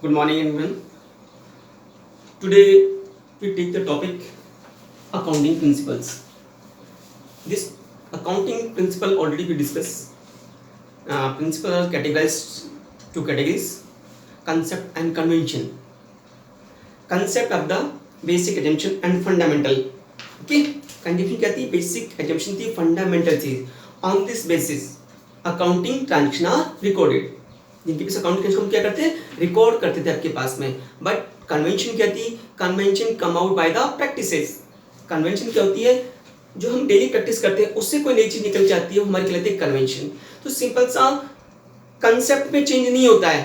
Good morning, everyone. Today we take the topic accounting principles. This accounting principle already we discussed. Principles are categorized two categories: concept and convention. Concept of the basic assumption and fundamental. Okay, convention कहती है basic assumption थी fundamental चीज. On this basis, accounting transaction are recorded. जिनके पास account transaction हम क्या करते हैं record करते थे आपके पास में. बट कन्वेंशन क्या थी? Convention come out by the practices. Convention क्या होती है? जो हम डेली प्रैक्टिस करते हैं उससे कोई नई चीज निकल के आती है, वो हमारी कहलाती है कन्वेंशन. तो सिंपल सा कंसेप्ट में चेंज नहीं होता है.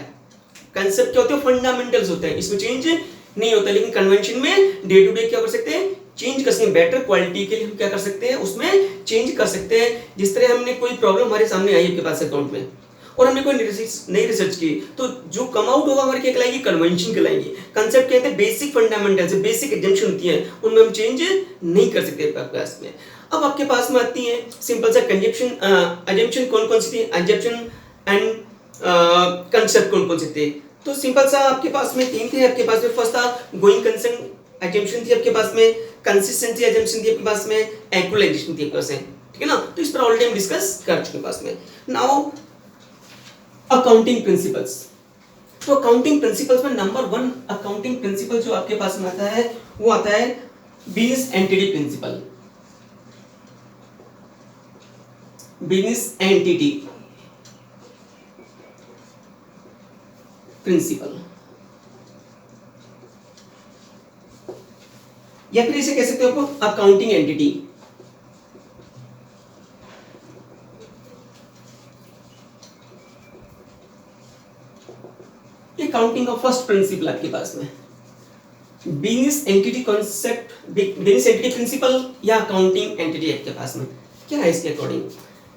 कंसेप्ट क्या होते हैं? फंडामेंटल्स होते हैं, इसमें चेंज नहीं होता. लेकिन कन्वेंशन में डे टू डे क्या कर सकते हैं? चेंज कर सकते हैं. बेटर क्वालिटी के लिए हम क्या कर सकते हैं? उसमें चेंज कर सकते हैं. जिस तरह हमने कोई प्रॉब्लम हमारे सामने आई आपके पास अकाउंट में और हमने कोई नई रिसर्च की, तो जो कम आउट होगा हमारे क्या कहलाएगी? कन्वेंशन कहलाएगी. कंसेप्ट कहते हैं बेसिक फंडामेंटल्स, बेसिक एजम्पशन होती है, उनमें हम चेंज नहीं कर सकते आपके पास में. अब आपके पास में आती है सिंपल सा कंजप्शन एजम्पशन. कौन कौन सी थी? एजम्पशन एंड कंसेप्ट कौन कौन से थे? तो सिंपल सा आपके पास में तीन थे आपके पास में. फर्स्ट था गोइंग कंसर्न एजम्पशन थी आपके पास में, कंसिस्टेंसी एजम्पशन थी आपके पास में, एक्चुअलाइजेशन थी आपके पास में. ठीक है ना. तो इस पर ऑलरेडी हम डिस्कस कर चुके पास में. Now accounting principles. तो अकाउंटिंग प्रिंसिपल्स में नंबर 1 अकाउंटिंग प्रिंसिपल जो आपके पास में आता है वो आता है business entity principle. Business entity principle या फिर इसे कह सकते हो आप अकाउंटिंग एंटिटी. अकाउंटिंग का फर्स्ट प्रिंसिपल आपके पास में business entity concept, business entity principle या अकाउंटिंग एंटिटी आपके पास में क्या है? इसके अकॉर्डिंग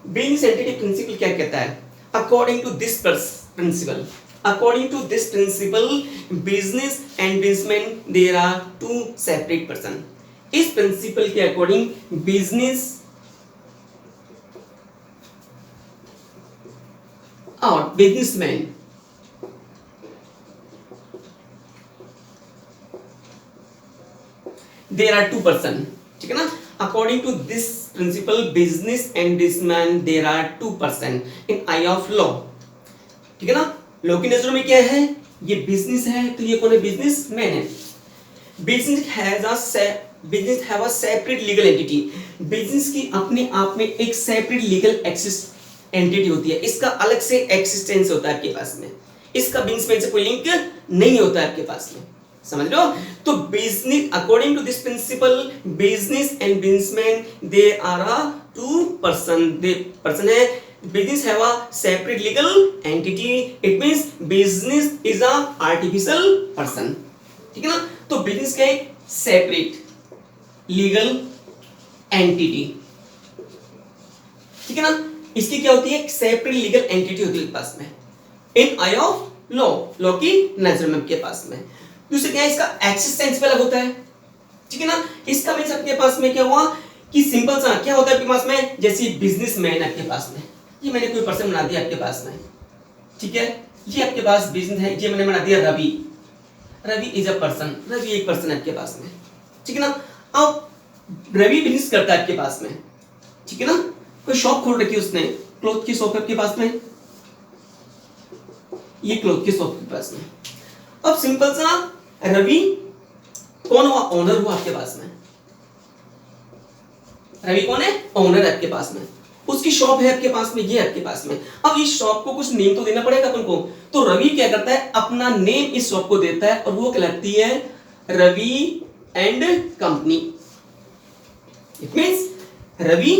बिजनेस एंटिटी प्रिंसिपल क्या कहता है? According to this principle, according to this principle business and businessman there are two separate person. इस प्रिंसिपल के अकॉर्डिंग बिजनेस और businessman there are two person. ठीक है ना. according to this principle business and businessman there are two person in eye of law. ठीक है ना. Law की नजरों में क्या है? ये बिजनेस है तो ये कौन है? बिजनेसमैन है. Business have a separate legal entity. Business की अपने आप में एक सेपरेट लीगल एंटिटी होती है. इसका अलग से एक्सिस्टेंस होता है आपके पास में. इसका बिजनेसमैन से कोई लिंक नहीं होता है आपके पास में. समझ लो. तो business according to this principle business and businessman they are a two person. They person है. Business have a separate legal entity. It means business is a artificial person. ठीक है ना. तो बिजनेस का एक सेपरेट लीगल एंटिटी. ठीक है ना. इसकी क्या होती है? सेपरेट लीगल एंटिटी होती है पास में इन आई ऑफ लॉ. लॉ की नजर में आपके पास में. दूसरा क्या है? इसका एक्सिस्टेंस पे अलग होता है. ठीक है ना. इसका मींस आपके पास में क्या हुआ कि सिंपल सा क्या होता है आपके पास में? जैसे बिजनेसमैन आपके पास में, ये मैंने कोई पर्सन बना दिया आपके पास में. ठीक है. ये आपके पास बिजनेस है, ये मैंने बना दिया Ravi. Ravi is a person. Ravi एक पर्सन है आपके पास में. ठीक है ना. अब रवि बिजनेस करता है आपके पास में. ठीक है ना. कोई शॉप खोल रखी है उसने, क्लॉथ की शॉप है आपके पास में. ये क्लॉथ की शॉप के पास में. अब सिंपल सा रवि कौन हुआ? ओनर हुआ आपके पास में. रवि कौन है? ओनर है आपके पास में. उसकी शॉप है आपके पास में, ये आपके पास में. अब इस शॉप को कुछ नेम तो देना पड़ेगा अपन को. तो रवि क्या करता है? अपना नेम इस शॉप को देता है और वो कहलाती है Ravi and company. It means Ravi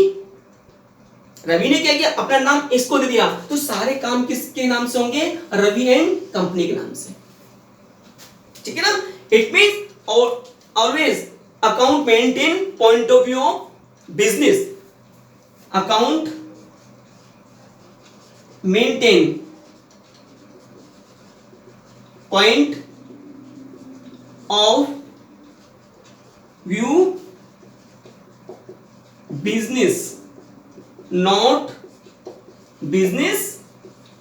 ने क्या किया? अपना नाम इसको दे दिया. तो सारे काम किसके नाम से होंगे? रवि एंड कंपनी के नाम से. ठीक है ना. It means always account maintain point of view of business. Account maintain point of view business, not business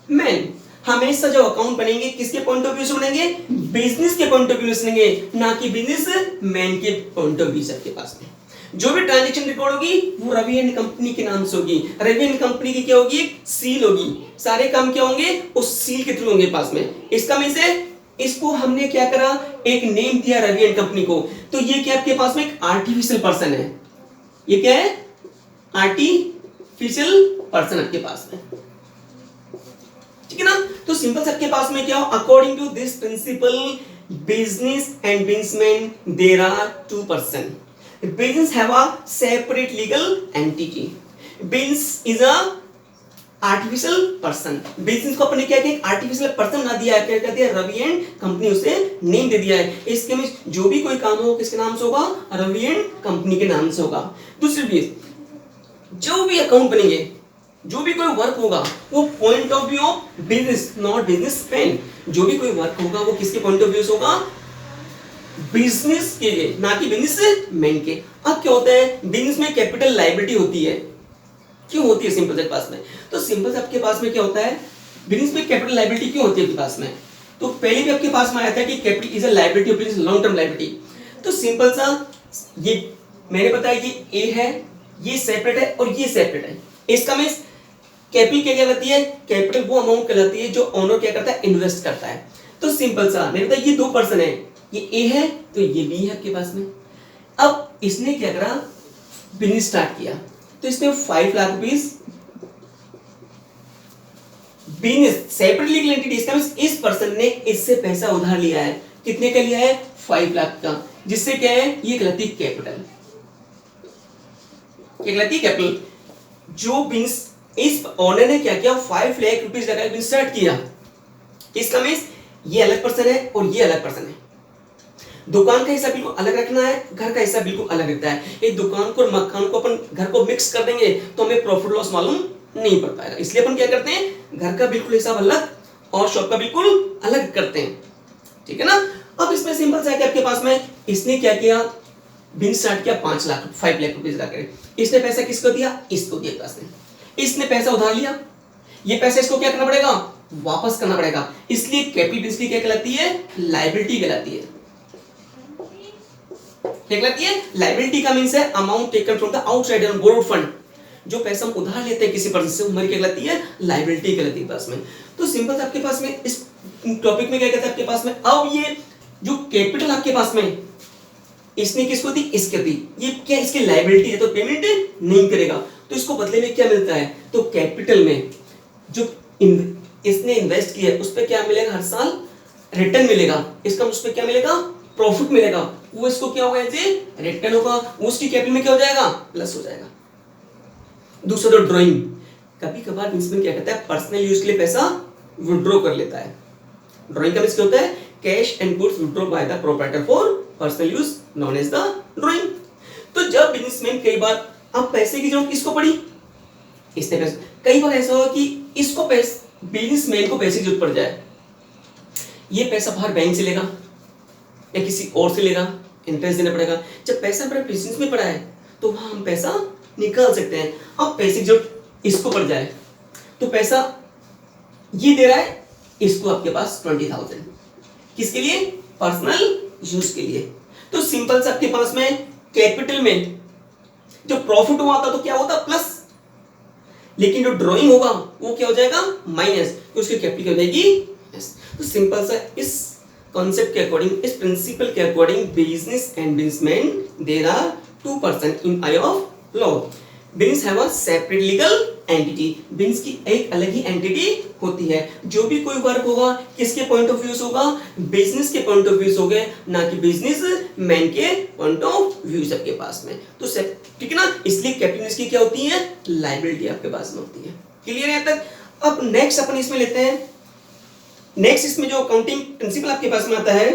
man. हमेशा जो अकाउंट बनेंगे किसके पॉइंट ऑफ व्यू से बनेंगे, बिजनेस के पॉइंट ऑफ व्यू से बनेंगे, ना कि बिजनेस मैन के पॉइंट ऑफ व्यू से। आपके पास में जो भी ट्रांजैक्शन रिकॉर्ड होगी वो रवि एंड कंपनी के नाम से होगी। रवि एंड कंपनी की क्या होगी, एक सील होगी, सारे काम क्या होंगे उस सील के थ्रू होंगे पास में। इसका मीन से इसको हमने क्या करा, एक नेम दिया रवि एंड कंपनी को, तो ये क्या आपके पास में एक आर्टिफिशियल पर्सन है। ये क्या है, आर्टिफिशियल पर्सन आपके पास में, ठीक है ना। तो सिंपल सबके पास में क्या हो, according to this principle business and businessman there are two person. Business have a separate legal entity. Business is a artificial person. Business को अपने क्या किया, एक artificial person ना दिया है, क्या कहते हैं, रवि एंड कंपनी उसे नेम दे दिया है। इसके में जो भी कोई काम हो किसके नाम से होगा, रवि एंड कंपनी के नाम से होगा। दूसरी चीज, जो भी अकाउंट बनेंगे, जो भी कोई वर्क होगा वो point of view of business, not business man. जो भी कोई वर्क होगा वो किसके पॉइंट ऑफ व्यू से होगा, बिजनेस के लिए, ना कि बिजनेस मैन के। अब क्या होता है, बिजनेस में कैपिटल लायबिलिटी होती है, क्यों होती है सिंपल से पास में, तो सिंपल से आपके पास में क्या होता है, बिजनेस में कैपिटल लायबिलिटी क्यों होती है आपके पास में, तो पहले भी आपके पास में आया था कि capital is a liability of business, long term liability. तो सिंपल सा ये मैंने बताया, ये ए है, ये सेपरेट है और ये सेपरेट है। इसका मींस कैपिटल क्या कहलाती है, कैपिटल वो अमाउंट कहलाती है जो ओनर क्या करता है, इन्वेस्ट करता है। तो सिंपल सा मैंने बताया ये दो पर्सन है, ये ए है तो ये बी है आपके पास में। अब इसने क्या करा, बिजनेस स्टार्ट किया, तो इसने 5 lakh rupees business separate legal entity, इसका मींस इस पर्सन ने इससे पैसा उधार लिया है, कितने का लिया है, 5 लाख का, जिससे क्या है, ये कहलाती है कैपिटल। क्या कहलाती है, कैपिटल। जो बिजनेस इस ओनर ने क्या किया, 5 लाख रुपीस लगा बिजनेस स्टार्ट किया, इसका मींस ये अलग पर्सन है और ये अलग पर्सन है। दुकान का हिस्सा बिल्कुल अलग रखना है, घर का हिस्सा बिल्कुल अलग रखता है। ये दुकान को और मकान को अपन घर को मिक्स कर देंगे तो हमें प्रॉफिट लॉस मालूम नहीं पड़ पाएगा, इसलिए अपन क्या करते हैं, घर का बिल्कुल हिसाब अलग और शॉप का बिल्कुल अलग करते हैं, ठीक है ना। अब इसमें सिंपल सा है कि आपके पास में इसने क्या किया, बिजनेस स्टार्ट किया 5 लाख रुपीस लगाकर, इसने पैसा किसको दिया, इसको दिया पास में, इसने पैसा उधार लिया, ये पैसा इसको क्या करना पड़ेगा, वापस करना पड़ेगा, इसलिए कैपिटल बिजनेस की क्या कहलाती है, लायबिलिटी कहलाती है। कहलाती है लायबिलिटी का मींस है amount taken from the outside and borrowed fund, जो पैसा हम उधार लेते हैं किसी पर्सन से, हमारी क्या कहलाती है, लायबिलिटी कहलाती है पास में। तो सिंपल से आपके पास में इस टॉपिक में क्या कहता है आपके पास में, अब ये जो कैपिटल आपके पास में इसने किसको दी, इसके दी, ये क्या इसकी लायबिलिटी है तो पेमेंट नहीं करेगा, तो इसको बदले में क्या मिलता है, तो कैपिटल में जो इसने इन्वेस्ट किया उस पर क्या मिलेगा, हर साल रिटर्न मिलेगा, इसका उस पर क्या मिलेगा, प्रॉफिट मिलेगा, वो इसको क्या होगा, ऐसे रिटर्न होगा, उसकी कैपिटल में क्या हो जाएगा, प्लस हो जाएगा। दूसरा तो ड्राइंग, कभी कभार बिजनेसमैन क्या करता है, पर्सनल यूज के लिए पैसा विड्रॉ कर लेता है। ड्राइंग का मींस क्या होता है, cash and goods withdraw by the proprietor for personal use known as the drawing. तो जब बिजनेसमैन कई बार अब पैसे की जरूरत किसको पड़ी, इसने पैसा, कई बार ऐसा होगा कि इसको पैसे, बिजनेसमैन को पैसे की जरूरत पड़ जाए, ये पैसा बाहर बैंक से लेगा या किसी और से लेगा, इंटरेस्ट देना पड़ेगा। जब पैसा हमारे बिजनेस में पड़ा है तो वहां हम पैसा निकाल सकते हैं। अब पैसे की जरूरत इसको पड़ जाए तो पैसा ये दे रहा है इसको आपके पास 20,000, किसके लिए, पर्सनल यूज के लिए। तो सिंपल से आपके पास में कैपिटल में जो प्रॉफिट हुआ था तो क्या होता, प्लस, लेकिन जो ड्राइंग होगा वो क्या हो जाएगा, माइनस, तो उसकी कैपिटल क्या हो जाएगी, यस। तो सिंपल सा इस कॉन्सेप्ट के अकॉर्डिंग, इस प्रिंसिपल के according, business and businessman there are two person in eye of law. Business have a separate legal entity, business की एक अलग ही एंटिटी होती है। जो भी कोई वर्क होगा किसके पॉइंट ऑफ व्यू से होगा, बिजनेस के पॉइंट ऑफ व्यू से होगा, ना कि बिजनेस मैन के पॉइंट ऑफ व्यू से आपके पास में। तो ठीक है ना, इसलिए कैपिटल की क्या होती है, लायबिलिटी आपके पास में होती है। क्लियर है तक। अब नेक्स्ट अपन इसमें लेते हैं, नेक्स्ट इसमें जो अकाउंटिंग प्रिंसिपल आपके पास में आता है,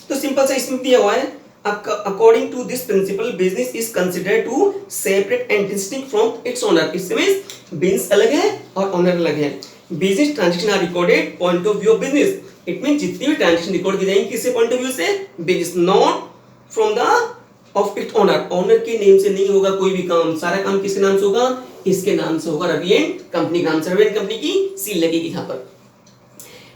तो सिंपल सा इसमें दिया हुआ है, according to this principle business is considered to separate and distinct from its owner. इसमें बिजनेस अलग है और ओनर अलग है। Business transaction are recorded point of view of business, it means जितनी भी ट्रांजैक्शन रिकॉर्ड की जाएंगी किससे पॉइंट ऑफ व्यू से, business, not from the of its owner. Owner के नेम से नहीं होगा कोई भी काम, सारा काम किसके नाम से होगा, इसके नाम से होगा, रवि एंड कंपनी के नाम से, रवि एंड कंपनी की सील लगेगी यहाँ पर।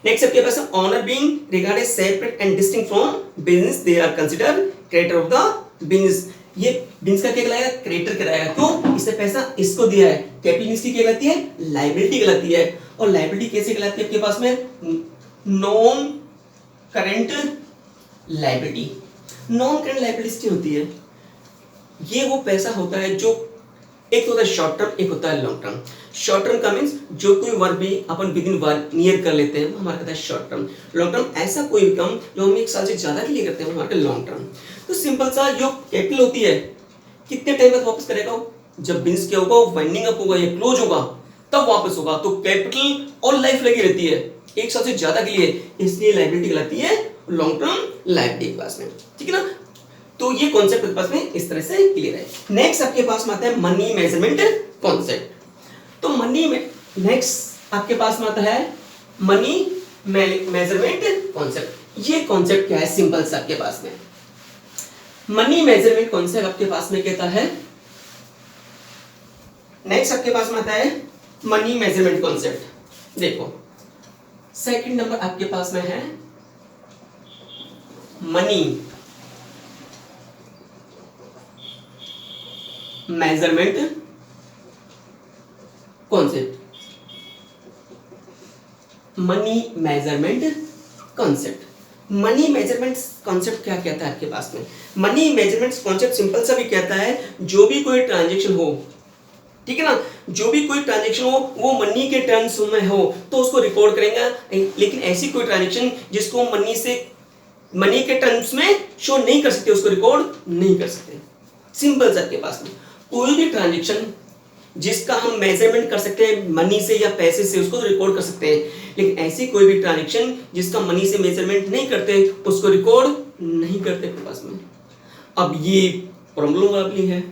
नेक्स्ट आपके पास owner being regarded separate and distinct from business, they are consider creditor of the business. ये बिजनेस का क्या कहलाएगा? क्रेडिटर कहलाएगा। तो इसने पैसा इसको दिया है, कैपिटल इसकी क्या कहलाती है? लायबिलिटी कहलाती है। और लायबिलिटी कैसे कहलाती है आपके पास में? Non current liability. Non current liability होती है, ये वो पैसा होता है जो एक तो होता है शॉर्ट टर्म, एक होता है लॉन्ग टर्म। शॉर्ट टर्म का मीन्स जो कोई वर्क भी अपन विद इन 1 ईयर कर लेते हैं, वो हमारा कहता है शॉर्ट टर्म। लॉन्ग टर्म ऐसा कोई भी काम जो हम 1 साल से ज्यादा के लिए करते हैं, वो हमारा लॉन्ग टर्म। तो सिंपल सा जो कैपिटल होती है कितने टाइम बाद वापस करेगा वो? जब बिजनेस क्या होगा, वाइंडिंग अप होगा या क्लोज होगा तब वापस होगा। तो कैपिटल और लाइफ लगी रहती है 1 साल से ज्यादा के लिए, इसलिए लायबिलिटी कहलाती है लॉन्ग टर्म लायबिलिटी के पास में। ठीक है ना? तो ये कॉन्सेप्ट आपके पास में इस तरह से क्लियर है। नेक्स्ट आपके पास में आता है मनी मेजरमेंट कॉन्सेप्ट। तो मनी में नेक्स्ट आपके पास में आता है मनी मेजरमेंट कॉन्सेप्ट। ये कॉन्सेप्ट क्या है? सिंपल सा आपके पास में मनी मेजरमेंट कॉन्सेप्ट आपके पास में कहता है, नेक्स्ट आपके पास में आता है मनी मेजरमेंट कॉन्सेप्ट। देखो सेकंड नंबर आपके पास में है money measurement concept. Money measurement concept, money measurement concept क्या कहता है आपके पास में? मनी मेजरमेंट कॉन्सेप्ट सिंपल सा भी कहता है, जो भी कोई ट्रांजैक्शन हो, ठीक है ना, जो भी कोई ट्रांजैक्शन हो वो मनी के टर्म्स में हो तो उसको रिकॉर्ड करेंगे। लेकिन ऐसी कोई ट्रांजैक्शन जिसको मनी के टर्म्स में शो नहीं कर सकते, उसको रिकॉर्ड नहीं कर सकते। सिंपल सा आपके पास में कोई भी ट्रांजैक्शन जिसका हम मेजरमेंट कर सकते हैं मनी से या पैसे से, उसको रिकॉर्ड कर सकते हैं। लेकिन ऐसी कोई भी ट्रांजैक्शन जिसका मनी से मेजरमेंट नहीं करते, उसको रिकॉर्ड नहीं करते अपने पास में। अब ये प्रॉब्लम वाली है।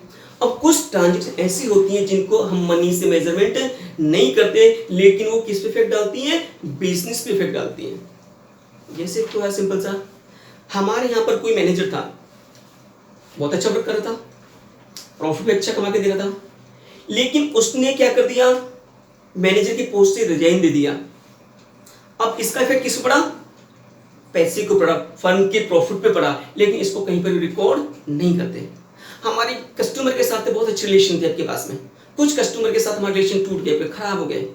अब कुछ ट्रांजैक्शन ऐसी होती हैं जिनको हम मनी से मेजरमेंट नहीं करते, लेकिन वो किस पे इफेक्ट डालती हैं? बिजनेस पे इफेक्ट डालती हैं। जैसे तो है सिंपल सा, हमारे यहाँ पर कोई मैनेजर था, बहुत अच्छा वर्क कर रहा था, प्रॉफिट भी अच्छा कमा के दे रहा था, लेकिन उसने क्या कर दिया? मैनेजर की पोस्ट से रिजाइन दे दिया। अब इसका इफेक्ट किस पे पड़ा? पैसे को पड़ा, फर्म के प्रॉफिट पे पड़ा, लेकिन इसको कहीं पर रिकॉर्ड नहीं करते। हमारे कस्टमर के साथ बहुत अच्छे रिलेशन थे आपके पास में, कुछ कस्टमर के साथ हमारा रिलेशन टूट गया, खराब हो गए,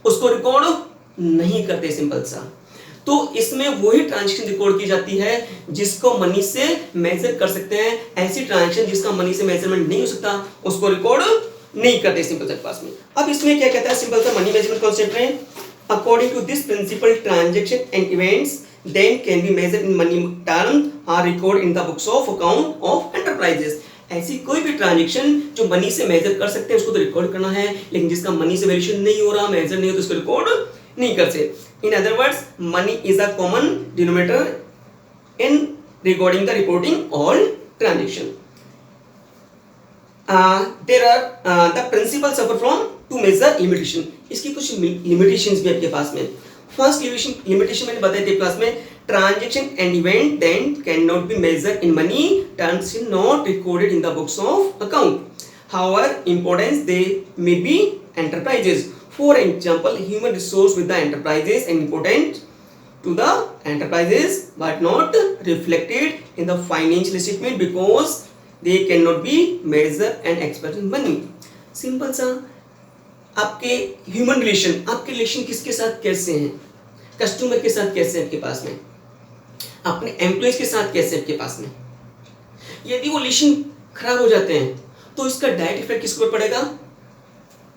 उसको रिकॉर्ड नहीं करते। सिंपल सा। तो इसमें वही ट्रांजैक्शन रिकॉर्ड की जाती है जिसको मनी से मेजर कर सकते हैं। ऐसी ट्रांजैक्शन जिसका मनी से मेजरमेंट नहीं हो सकता, उसको रिकॉर्ड नहीं करते सिंपल सा पास में। अब इसमें क्या कहता है सिंपल सा मनी मैनेजमेंट कॉन्सेप्ट में, according to this principle transaction and events then can be measured in money term are record in the books of account of enterprises. ऐसी कोई भी ट्रांजैक्शन जो मनी से मेजर कर सकते हैं उसको तो रिकॉर्ड करना है, लेकिन जिसका मनी से वैल्यूएशन नहीं हो रहा, मेजर नहीं हो, तो उसको रिकॉर्ड नहीं कर सकते। In other words money is a common denominator in recording the reporting all transaction. There are the principle suffer from two major limitation. इसकी कुछ लिमिटेशंस भी आपके पास में। फर्स्ट लिमिटेशन मैंने बताई थी क्लास में, transaction and event then can not be measured in money terms not recorded in the books of account. However importance they may be enterprises. For example, human resource with the enterprises and important to the enterprises but not reflected in the financial statement because they cannot be measured and expressed in money. Simple सा, आपके human relation, आपके relation किसके साथ कैसे हैं? Customer के साथ कैसे हैं आपके पास में? अपने एम्प्लॉयज के साथ कैसे आपके पास में? यदि वो रिलेशन खराब हो जाते हैं तो इसका डायरेक्ट इफेक्ट किसके ऊपर पड़ेगा?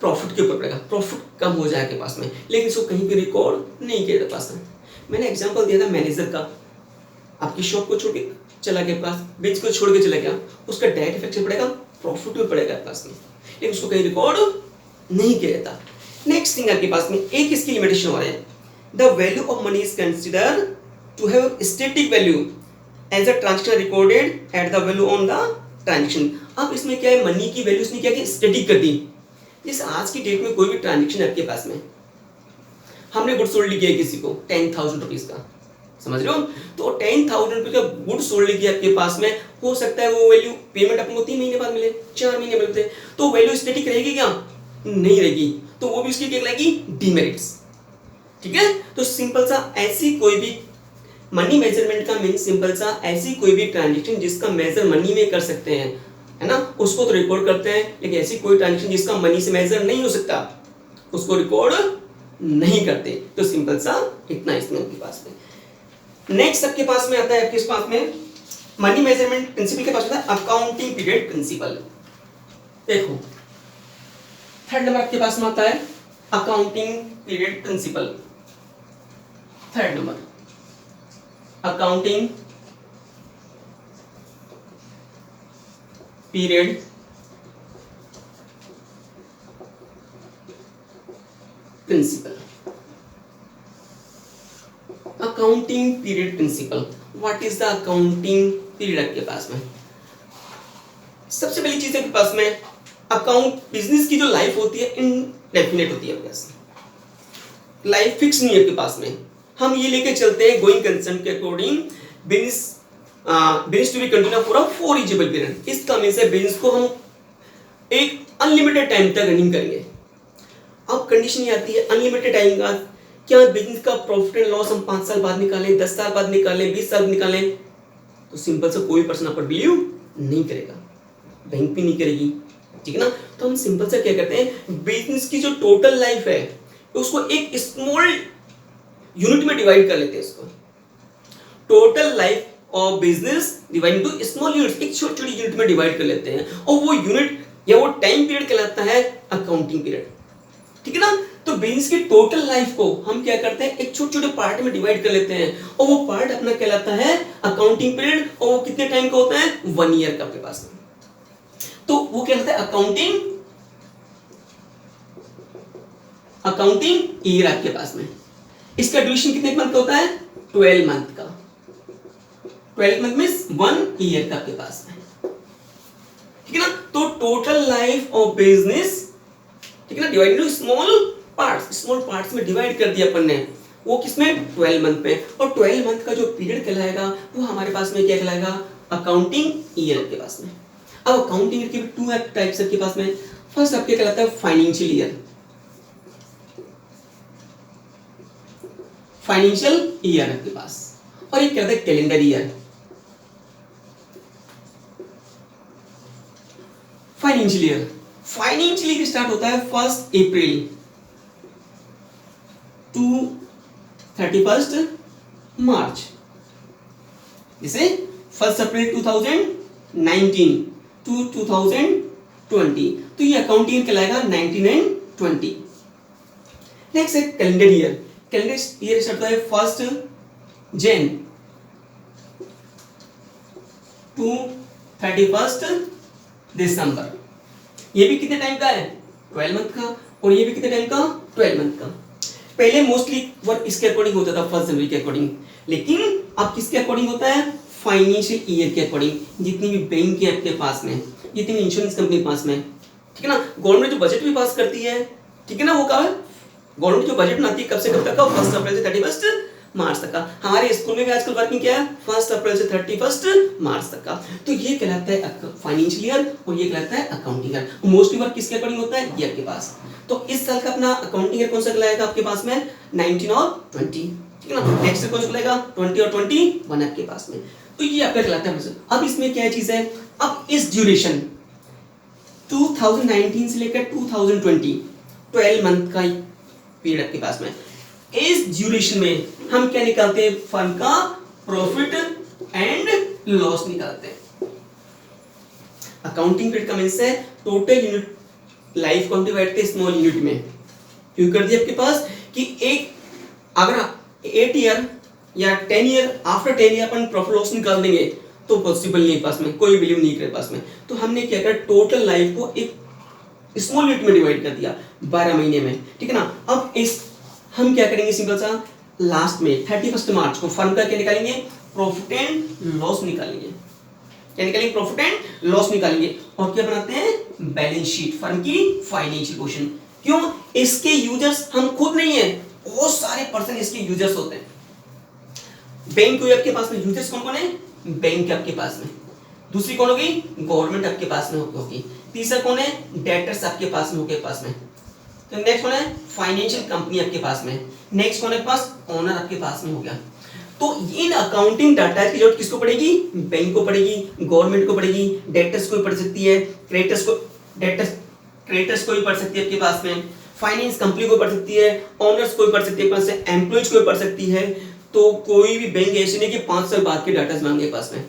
प्रॉफिट के ऊपर पड़ेगा। प्रॉफिट कम हो जाएगा के पास में, लेकिन इसको कहीं पे रिकॉर्ड नहीं किया जाता पास में। मैंने एग्जांपल दिया था मैनेजर का, आपकी शॉप को छोड़ के चला गया पास, बिजनेस को छोड़ के चला गया, उसका डायरेक्ट इफेक्ट पड़ेगा प्रॉफिट में पड़ेगा पास में, लेकिन उसको कहीं रिकॉर्ड नहीं किया जाता। नेक्स्ट थिंग आपके पास में एक इसकी लिमिटेशन हो रहा है, the value of money is consider to have static value as a transaction recorded at the value on the transaction. अब इसमें क्या है, मनी की वैल्यू इसने क्या की स्टैटिक कर दी। इस आज की डेट में कोई भी ट्रांजैक्शन आपके पास में, हमने गुड सोल्ड किया किसी को 10,000 रुपीज का, समझ रहे हो, तो 10,000 रुपीज का गुड सोल्ड किया आपके पास में, हो सकता है वो वैल्यू पेमेंट अपन को 3 महीने बाद मिले, 4 महीने मिलते, तो वैल्यू स्टैटिक रहेगी क्या? नहीं रहेगी, तो वो भी उसकी क्या कहलाएगी? डीमेरिट्स। ठीक है। तो सिंपल सा ऐसी कोई भी मनी मेजरमेंट का मीन सिंपल सा ऐसी कोई भी ट्रांजेक्शन जिसका मेजर मनी में कर सकते हैं, है ना, उसको तो रिकॉर्ड करते हैं, लेकिन ऐसी कोई ट्रांजेक्शन जिसका मनी से मेजर नहीं हो सकता उसको रिकॉर्ड नहीं करते। तो सिंपल सा इतना इसमें आपके पास में। नेक्स्ट आपके पास में आता है, किस पास में, मनी मेजरमेंट प्रिंसिपल के पास आता है अकाउंटिंग पीरियड प्रिंसिपल। देखो थर्ड नंबर आपके पास में आता है accounting period principle. Third number accounting period principle. Accounting period principle, what is the accounting period आपके पास में। सबसे पहली चीज आपके पास में अकाउंट, बिजनेस की जो लाइफ होती है इनडेफिनेट होती है आपके पास, लाइफ फिक्स नहीं है आपके पास में। हम ये लेके चलते हैं गोइंग कंसर्न के according business to be continue for a foreseeable period. इसका मीन है बिजनेस को हम एक अनलिमिटेड टाइम तक रनिंग करेंगे। अब कंडीशन ये आती है अनलिमिटेड टाइम का, क्या बिजनेस का प्रॉफिट एंड लॉस हम 5 साल बाद निकालें, 10 साल बाद निकालें, 20 साल निकालें, तो सिंपल से कोई पर्सन पर बिलीव नहीं करेगा, बैंक भी नहीं करेगी, ठीक है ना। तो हम सिंपल से क्या करते हैं, बिजनेस की जो टोटल लाइफ है उसको एक स्मॉल यूनिट में डिवाइड कर लेते हैं। इसको total life of business divide into small units, एक छोटी छोटी यूनिट में डिवाइड कर लेते हैं, और वो यूनिट या वो टाइम पीरियड कहलाता है अकाउंटिंग पीरियड, ठीक है ना। तो बिजनेस की टोटल लाइफ को हम क्या करते हैं, एक छोटे छोटे पार्ट में डिवाइड कर लेते हैं, और वो पार्ट अपना कहलाता है अकाउंटिंग पीरियड, और वो कितने टाइम का होता है, 1 ईयर का आपके पास में। तो वो क्या होता है अकाउंटिंग ईयर आपके पास में। इसका ड्यूरेशन कितने मंथ का होता है, 12 मंथ का। 12 मंथ मींस 1 ईयर का आपके पास में, ठीक है ना। तो टोटल लाइफ ऑफ बिजनेस, ठीक है ना, डिवाइड इनटू स्मॉल पार्ट्स में डिवाइड कर दिया अपन ने, वो किसमें, 12 मंथ में। और 12 मंथ का जो पीरियड कहलाएगा वो हमारे पास में क्या कहलाएगा, अकाउंटिंग ईयर के पास में। अब अकाउंटिंग ईयर के भी 2 टाइप्स आपके पास में। फर्स्ट आपके कहलाता है फाइनेंशियल ईयर, फाइनेंशियल ईयर आपके पास, और एक कहलाता है calendar year. Financial year start होता है 1 अप्रैल टू 31 मार्च, जैसे 1 अप्रैल 2019 टू 2020, तो ये अकाउंटिंग ईयर कहलाएगा 19 एंड 20। नेक्स्ट है calendar year. Calendar year start होता है 1 जन टू 31 दिसंबर। ये भी कितने टाइम का है, 12 मंथ का, और ये भी कितने टाइम का, 12 मंथ का। पहले मोस्टली वर्क इसके अकॉर्डिंग होता था 1 जनवरी के अकॉर्डिंग, लेकिन अब किसके अकॉर्डिंग होता है, फाइनेंशियल ईयर के अकॉर्डिंग। जितनी भी बैंक है आपके पास में, जितनी भी इंश्योरेंस कंपनी के पास में, ठीक है ना, गवर्नमेंट जो बजट भी पास करती है, ठीक है ना, वो कब है, गवर्नमेंट जो बजट बनाती है कब से कब तक का, 1 अप्रैल से 31 मार्च तक का। हमारे स्कूल में भी आजकल वर्किंग क्या है, 1 अप्रैल से 31 मार्च तक का। तो ये कहलाता है फाइनेंशियल ईयर, और ये कहलाता है अकाउंटिंग ईयर। मोस्टली वर्क किसके अकॉर्डिंग होता है, ईयर के पास। तो इस साल का अपना अकाउंटिंग ईयर कौन सा कहलाएगा आपके पास में, 19 और 20, ठीक है ना। नेक्स्ट कौन सा कहलाएगा, 20 और 21 आपके पास में। तो ये आपका कहलाता है। अब इसमें क्या चीज है, अब इस ड्यूरेशन 2019 से लेकर 2020 12 मंथ का पीरियड आपके पास में, इस ड्यूरेशन में हम क्या निकालते हैं, फर्म का प्रॉफिट एंड लॉस निकालते हैं। अकाउंटिंग पीरियड का मींस है टोटल यूनिट लाइफ को हम डिवाइड करते हैं स्मॉल यूनिट में। क्यों कर दिया आपके पास कि एक अगर 8 ईयर या 10 ईयर आफ्टर 10 ईयर अपन प्रॉफिट लॉस निकाल देंगे तो पॉसिबल नहीं है पास में, कोई बिलीव नहीं करे पास में। तो हमने क्या किया, टोटल लाइफ को एक स्मॉल यूनिट में डिवाइड कर दिया 12 महीने में, ठीक है ना। अब इस हम क्या करेंगे, सिंपल सा लास्ट में 31 मार्च को फर्म का क्या निकालेंगे, प्रॉफिट एंड लॉस निकालेंगे। क्या निकालेंगे, प्रॉफिट एंड लॉस निकालेंगे, और क्या बनाते हैं, बैलेंस शीट, फर्म की फाइनेंशियल पोजीशन। क्यों, इसके यूजर्स हम खुद नहीं है, बहुत सारे पर्सन इसके यूजर्स होते हैं। बैंक को आपके पास में यूजर्स कौन कौन है, बैंक आपके पास में। दूसरी कौन होगी, गवर्नमेंट आपके पास में होगी। तीसरा कौन है, डेटर्स आपके पास में होके पास में। तो नेक्स्ट कौन है, फाइनेंशियल कंपनी आपके पास में। नेक्स्ट कौन है आपके पास, ओनर आपके पास में हो गया। तो इन अकाउंटिंग डाटा की जरूरत किसको पड़ेगी, बैंक को पड़ेगी, गवर्नमेंट को पड़ेगी, डेटर्स को भी पड़ सकती है, क्रेडिटर्स को भी पड़ सकती है आपके पास में, फाइनेंस कंपनी को पड़ सकती है, ओनर्स को भी पड़ सकती है, पास से एम्प्लॉयज को भी पड़ सकती है। तो कोई भी बैंक ऐसे नहीं कि 5 साल बाद के डाटा मांगे पास में।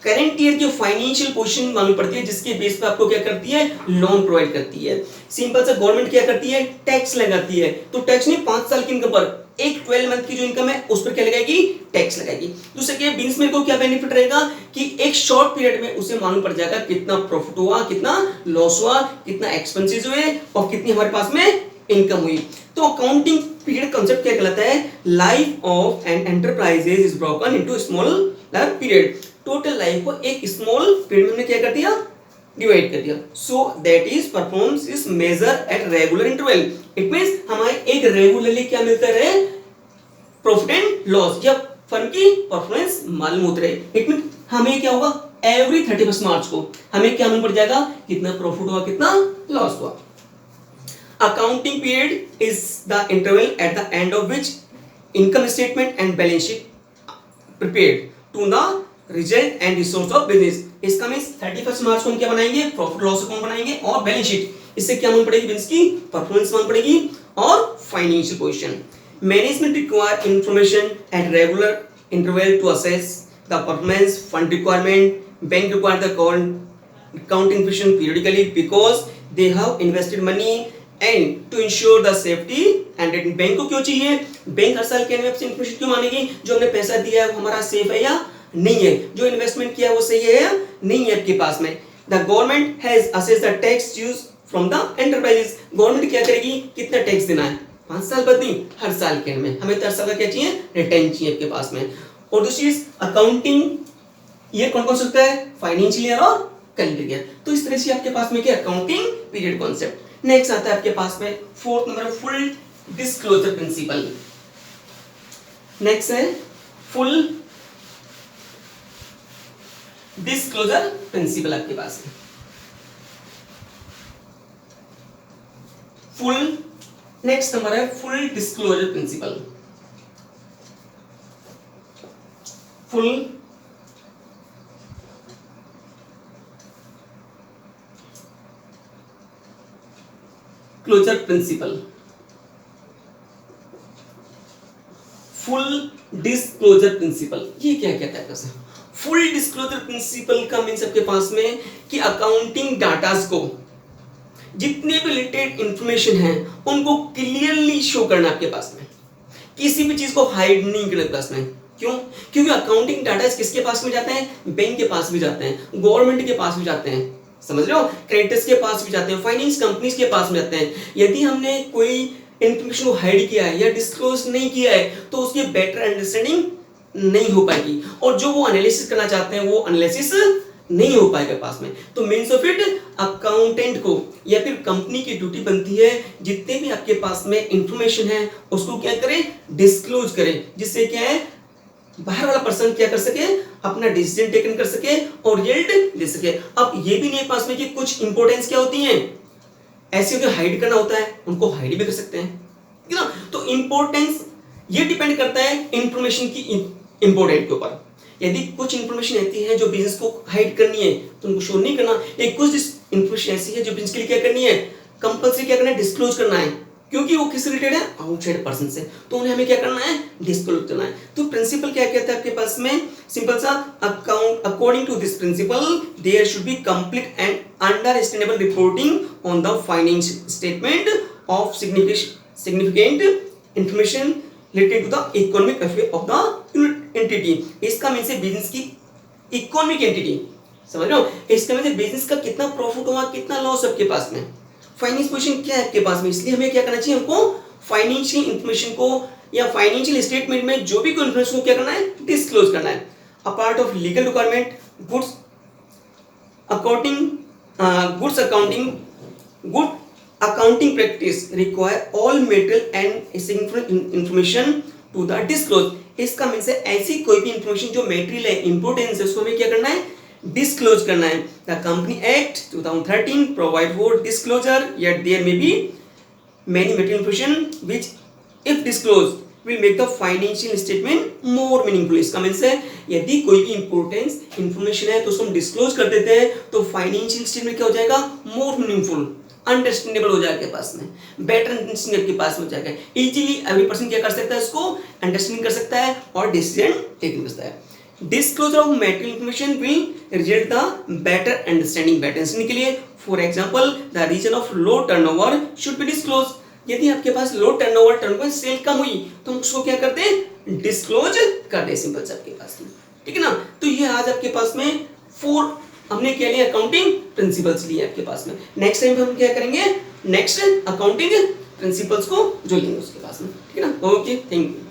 करंट ईयर की फाइनेंशियल पोजीशन मालूम पड़ती है, जिसके बेस पे आपको क्या करती है, लोन प्रोवाइड करती है। सिंपल सा गवर्नमेंट क्या करती है, टैक्स लगाती है। तो टैक्स नहीं, 5 साल की इनकम पर एक 12 मंथ की जो इनकम है उस पर क्या लगाएगी, टैक्स लगाएगी। दूसरे के बिजनेसमैन को क्या बेनिफिट रहेगा कि एक शॉर्ट पीरियड में उसे मालूम पड़ जाएगा कितना प्रॉफिट हुआ, कितना लॉस हुआ, कितना एक्सपेंसेस हुए और कितनी हमारे पास में इनकम हुई। तो अकाउंटिंग पीरियड कांसेप्ट क्या कहलाता है, life of an enterprises is broken into small period. Total life को एक स्मॉल पीरियड में क्या कर दिया, डिवाइड कर दिया। So that is performance is measure at regular interval. It means हमें एक रेगुलरली क्या मिलता रहे, प्रॉफिट एंड लॉस या फर्म की परफॉर्मेंस मालूम होते रहे। इट मीन हमें क्या होगा, एवरी 31 मार्च को हमें क्या मालूम पड़ जाएगा, कितना प्रॉफिट हुआ, कितना लॉस हुआ। Accounting period is the interval at the end of which income statement and balance sheet prepared to the result and resource of business। इसका मींस 31 मार्च को हम क्या बनाएंगे, प्रॉफिट लॉस अकाउंट बनाएंगे और बैलेंस शीट। इससे क्या मालूम पड़ेगी, बिजनेस की परफॉर्मेंस मालूम पड़ेगी और financial position. Management require information at regular interval to assess the performance, fund requirement, bank require the accounting information periodically because they have invested money and to ensure the safety and rating। Bank को क्यों चाहिए, bank हर साल के annual information क्यों मांगेगी, जो हमने पैसा दिया है वो हमारा सेफ है या नहीं है, जो इन्वेस्टमेंट किया है वो सही है या नहीं है आपके पास में। The government has assessed the tax dues from the enterprises. Government क्या करेगी, कितना टैक्स देना है, 5 साल बाद नहीं, हर साल के में हमें हर साल का क्या चाहिए, रिटर्न चाहिए आपके पास में। और दूसरी चीज अकाउंटिंग ईयर कौन कौन सकता है, फाइनेंशियल ईयर और कैलेंडर ईयर। तो इस तरह से आपके पास में क्या, अकाउंटिंग पीरियड कॉन्सेप्ट। नेक्स्ट आता है आपके पास में fourth number, full disclosure principle. Next है फुल डिस्क्लोजर प्रिंसिपल आपके पास है। फुल, नेक्स्ट नंबर है full disclosure principle. Full closure principle. Full disclosure principle ये क्या कहता है, कैसे फुल डिस्क्लोजर प्रिंसिपल का मीन्स आपके पास में कि अकाउंटिंग डाटास को जितने भी रिलेटेड इंफॉर्मेशन है उनको क्लियरली शो करना आपके पास में, किसी भी चीज को हाइड नहीं करना पास में। क्यों, क्योंकि अकाउंटिंग डाटा किसके पास में जाते हैं, बैंक के पास भी जाते हैं, गवर्नमेंट के पास भी जाते हैं, समझ रहे हो, क्रेडिटर्स के पास भी जाते हैं, फाइनेंस कंपनीज के पास में जाते हैं। यदि हमने कोई इंफॉर्मेशन को हाइड किया है या डिस्क्लोज नहीं किया है तो उसकी बेटर अंडरस्टैंडिंग नहीं हो पाएगी और जो वो एनालिसिस करना चाहते हैं वो एनालिसिस नहीं हो पाएगा पास में। तो मीन्स ऑफ इट, अकाउंटेंट को या फिर कंपनी की ड्यूटी बनती है जितने भी आपके पास में इंफॉर्मेशन है उसको क्या करें, डिस्क्लोज करें, जिससे क्या है बाहर वाला पर्सन क्या कर सके, अपना डिसीजन टेकन कर सके और यील्ड दे सके। अब ये भी नहीं पास में कि कुछ इंपॉर्टेंस क्या होती हैं ऐसी होती, हाइड करना होता है, उनको हाइड भी कर सकते हैं, ठीक है ना। तो इंपॉर्टेंस ये डिपेंड करता है इंफॉर्मेशन की इंपॉर्टेंट के ऊपर। यदि कुछ इंफॉर्मेशन ऐसी है जो बिजनेस को हाइड करनी है तो उनको शो नहीं करना, एक कुछ इंफॉर्मेशन ऐसी है जो बिजनेस के लिए क्या करनी है, कंपल्सरी क्या करना है, डिस्क्लोज करना है, क्योंकि वो किससे रिलेटेड है, आउटसाइड पर्सन से, तो उन्हें हमें क्या करना है, डिस्क्लोज करना है। तो प्रिंसिपल क्या कहता है आपके पास में, सिंपल सा, account according to this principle there should be complete and understandable reporting on the financial statement of significant information related to the economic affair of the entity. इसका मीन्स है बिजनेस की इकोनॉमिक एंटिटी, समझ रहे हो, इसका means है business का कितना प्रॉफिट हुआ, कितना लॉस आपके पास में, फाइनेंस पोजीशन क्या है आपके पास में। इसलिए हमें क्या करना चाहिए, हमको फाइनेंशियल इंफॉर्मेशन को या फाइनेंशियल स्टेटमेंट में जो भी कोई इंफॉर्मेशन को क्या करना है, डिस्क्लोज करना है। Apart of legal requirement, goods accounting practice require all material and significant information to the disclose. इसका मीन्स है ऐसी कोई भी इंफॉर्मेशन जो मेटेरियल है, इंपॉर्टेंस है, उसको हमें क्या करना है, डिस्क्लोज करना है। The company act 2013 provide for disclosure, yet there may be many material information which if disclose will make the financial statement more meaningful. इसका मीन्स है यदि कोई भी इंपॉर्टेंस इंफॉर्मेशन है तो उसको हम डिस्क्लोज कर देते हैं तो फाइनेंशियल स्टेटमेंट क्या हो जाएगा, मोर मीनिंगफुल, अंडरस्टैंडेबल हो जाएगा, पास में बेटर अंडरस्टैंडिंग के पास में हो जाएगा। इजीली एवरी पर्सन क्या कर सकता है, इसको अंडरस्टैंड कर सकता है और डिसीजन टेकिंग कर सकता है। Disclosure of material information will result the better understanding. Better understanding के लिए for example the reason of low turnover should be disclose. यदि आपके पास लो टर्नओवर सेल कम हुई तो हम उसको क्या करते हैं, डिस्क्लोज कर दे, सिंपल से आपके पास में, ठीक है ना। तो ये आज आपके पास में 4 हमने क्या लिया, अकाउंटिंग प्रिंसिपल्स लिए आपके पास में। नेक्स्ट टाइम हम क्या करेंगे, नेक्स्ट अकाउंटिंग प्रिंसिपल्स को जो लेंगे उसके पास में, ठीक है ना। Okay, thank you.